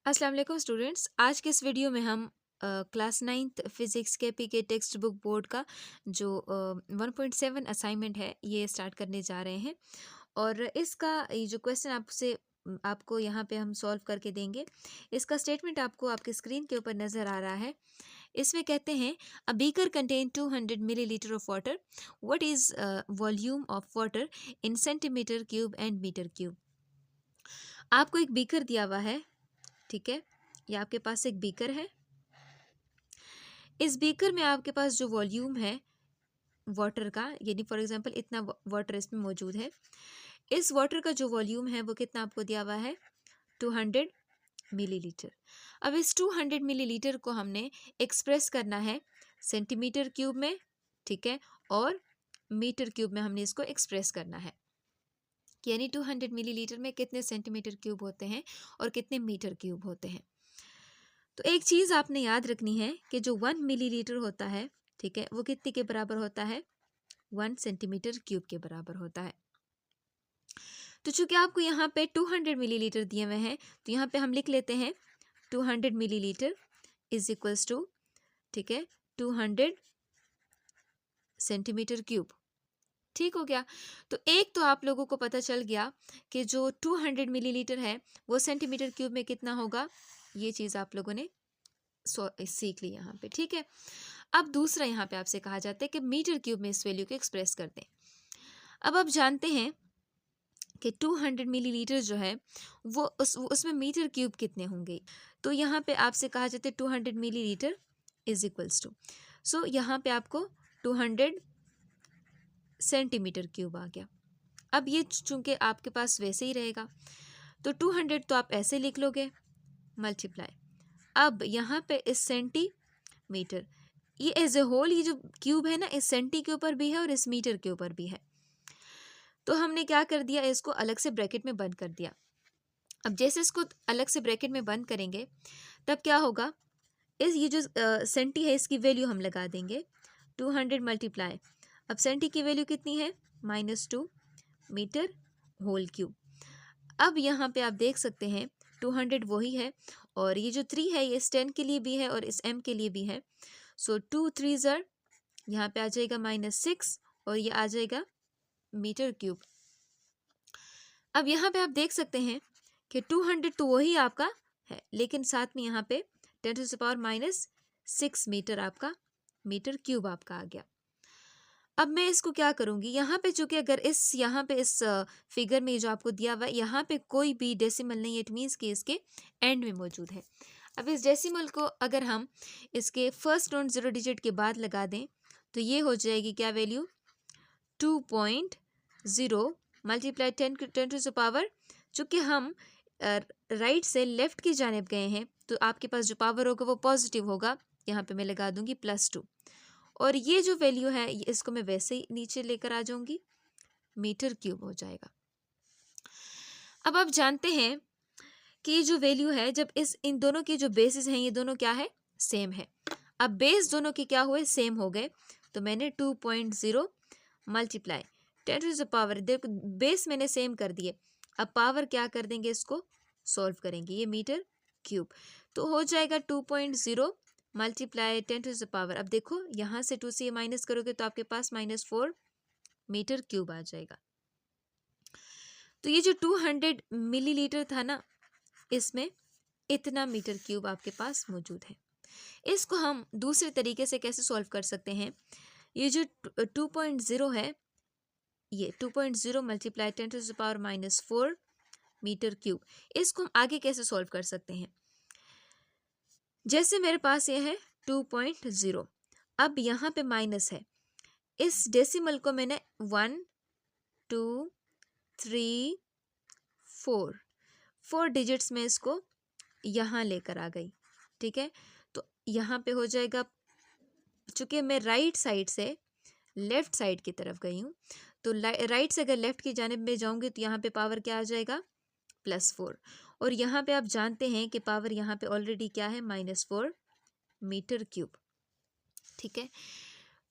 अस्सलाम वालेकुम स्टूडेंट्स। आज के इस वीडियो में हम क्लास 9th फिज़िक्स के पीके टेक्स्ट बुक बोर्ड का जो 1.7 असाइनमेंट है ये स्टार्ट करने जा रहे हैं। और इसका ये जो क्वेश्चन आपको यहाँ पे हम सॉल्व करके देंगे। इसका स्टेटमेंट आपको आपके स्क्रीन के ऊपर नज़र आ रहा है। इसमें कहते हैं a beaker contain 200 millilitre of water. What is volume of water in centimetre cube and metre cube. आपको एक बीकर दिया हुआ है, ठीक है। ये आपके पास एक बीकर है। इस बीकर में आपके पास जो वॉल्यूम है वाटर का, यानी फॉर एग्जांपल इतना वाटर इसमें मौजूद है। इस वाटर का जो वॉल्यूम है वो कितना आपको दिया हुआ है, 200 मिलीलीटर। अब इस 200 मिलीलीटर को हमने एक्सप्रेस करना है सेंटीमीटर क्यूब में, ठीक है, और मीटर क्यूब में हमने इसको एक्सप्रेस करना है। यानी 200 मिलीलीटर में कितने सेंटीमीटर क्यूब होते हैं और कितने मीटर क्यूब होते हैं। तो एक चीज़ आपने याद रखनी है कि जो 1 मिलीलीटर होता है, ठीक है, वो कितने के बराबर होता है, 1 सेंटीमीटर क्यूब के बराबर होता है। तो चूंकि आपको यहाँ पे 200 मिलीलीटर दिए हुए हैं तो यहाँ पे हम लिख लेते हैं 200 मिलीलीटर इज इक्वल्स टू, ठीक है, 200 सेंटीमीटर क्यूब। ठीक हो गया। तो एक तो आप लोगों को पता चल गया कि जो 200 मिलीलीटर है वो सेंटीमीटर क्यूब में कितना होगा, ये चीज़ आप लोगों ने सीख ली यहाँ पे, ठीक है। अब दूसरा यहाँ पे आपसे कहा जाता है कि मीटर क्यूब में इस वैल्यू को एक्सप्रेस कर दें। अब आप जानते हैं कि 200 मिलीलीटर जो है वो उसमें मीटर क्यूब कितने होंगे। तो यहाँ पे आपसे कहा जाता है 200 मिलीलीटर इज इक्वल्स टू, सो यहाँ पे आपको 200 सेंटीमीटर क्यूब आ गया। अब ये चूंकि आपके पास वैसे ही रहेगा तो 200 तो आप ऐसे लिख लोगे मल्टीप्लाई। अब यहाँ पे इस सेंटीमीटर, ये एज ए होल ये जो क्यूब है ना इस सेंटी के ऊपर भी है और इस मीटर के ऊपर भी है। तो हमने क्या कर दिया, इसको अलग से ब्रैकेट में बंद कर दिया। अब जैसे इसको अलग से ब्रैकेट में बंद करेंगे तब क्या होगा, इस ये जो सेंटी है इसकी वैल्यू हम लगा देंगे 200 मल्टीप्लाई। अब सेंटी की वैल्यू कितनी है, -2 मीटर होल क्यूब। अब यहाँ पे आप देख सकते हैं 200 वही है और ये जो 3 है ये इस 10 के लिए भी है और इस m के लिए भी है। सो 2 3 ज़र यहाँ पे आ जाएगा -6 और ये आ जाएगा मीटर क्यूब। अब यहाँ पे आप देख सकते हैं कि 200 तो वही आपका है लेकिन साथ में यहाँ पे 10⁻⁻6 मीटर आपका मीटर क्यूब आपका आ गया। अब मैं इसको क्या करूँगी, यहाँ पे चूंकि अगर यहाँ पे इस फिगर में जो आपको दिया हुआ है यहाँ पे कोई भी डेसिमल नहीं है, इट मीन्स कि इसके एंड में मौजूद है। अब इस डेसिमल को अगर हम इसके फर्स्ट नॉन ज़ीरो डिजिट के बाद लगा दें तो ये हो जाएगी क्या वैल्यू, 2.0 मल्टीप्लाई 10⁻, चूँकि हम राइट से लेफ्ट की जानिब गए हैं तो आपके पास जो पावर होगा वो पॉजिटिव होगा। यहाँ पे मैं लगा दूंगी +2 और ये जो वैल्यू है इसको मैं वैसे ही नीचे लेकर आ जाऊंगी, मीटर क्यूब हो जाएगा। अब आप जानते हैं कि ये जो वैल्यू है जब इन दोनों की जो बेसिस हैं ये दोनों क्या है, सेम है। अब बेस दोनों के क्या हुए, सेम हो गए। तो मैंने 2.0 मल्टीप्लाई 10⁻, देखो बेस मैंने सेम कर दिए। अब पावर क्या कर देंगे, इसको सॉल्व करेंगे, ये मीटर क्यूब तो हो जाएगा 2.0 मल्टीप्लाई 10⁻। अब देखो यहाँ से 2 से ये माइनस करोगे तो आपके पास -4 मीटर क्यूब आ जाएगा। तो ये जो 200 मिलीलीटर था ना इसमें इतना मीटर क्यूब आपके पास मौजूद है। इसको हम दूसरे तरीके से कैसे सॉल्व कर सकते हैं, ये जो 2.0 है ये 2.0 मल्टीप्लाई 10⁻⁻4 मीटर क्यूब, इसको हम आगे कैसे सॉल्व कर सकते हैं। जैसे मेरे पास ये है 2.0, अब यहाँ पे माइनस है, इस डेसिमल को मैंने 1 2 3 4 डिजिट्स में इसको यहाँ लेकर आ गई, ठीक है। तो यहाँ पे हो जाएगा, चूँकि मैं राइट साइड से लेफ़्ट साइड की तरफ गई हूँ तो राइट से अगर लेफ़्ट की जानिब में जाऊँगी तो यहाँ पे पावर क्या आ जाएगा, +4 और यहाँ पे आप जानते हैं कि पावर यहाँ पे ऑलरेडी क्या है, -4 मीटर क्यूब, ठीक है।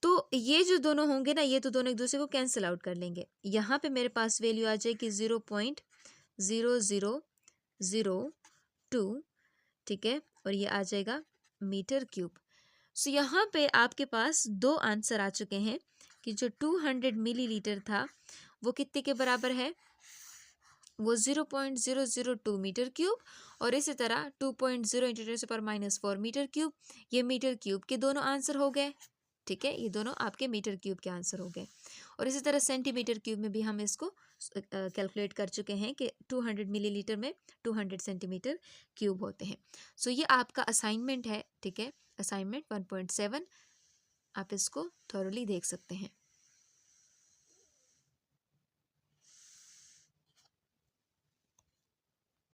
तो ये जो दोनों होंगे ना ये तो दोनों एक दूसरे को कैंसिल आउट कर लेंगे। यहाँ पे मेरे पास वैल्यू आ जाएगी 0.0002 ठीक है, और ये आ जाएगा मीटर क्यूब। सो यहाँ पे आपके पास दो आंसर आ चुके हैं कि जो 200 मिलीलीटर था वो कितने के बराबर है, वो 0.002 मीटर क्यूब, और इसी तरह 2.0 इंटू 10⁻⁴ मीटर क्यूब। ये मीटर क्यूब के दोनों आंसर हो गए। ठीक है, ये दोनों आपके मीटर क्यूब के आंसर हो गए। और इसी तरह सेंटीमीटर क्यूब में भी हम इसको कैलकुलेट कर चुके हैं कि 200 मिलीलीटर में 200 सेंटीमीटर क्यूब होते हैं। सो ये आपका असाइनमेंट है। ठीक है, असाइनमेंट 1.7, आप इसको थॉरली देख सकते हैं।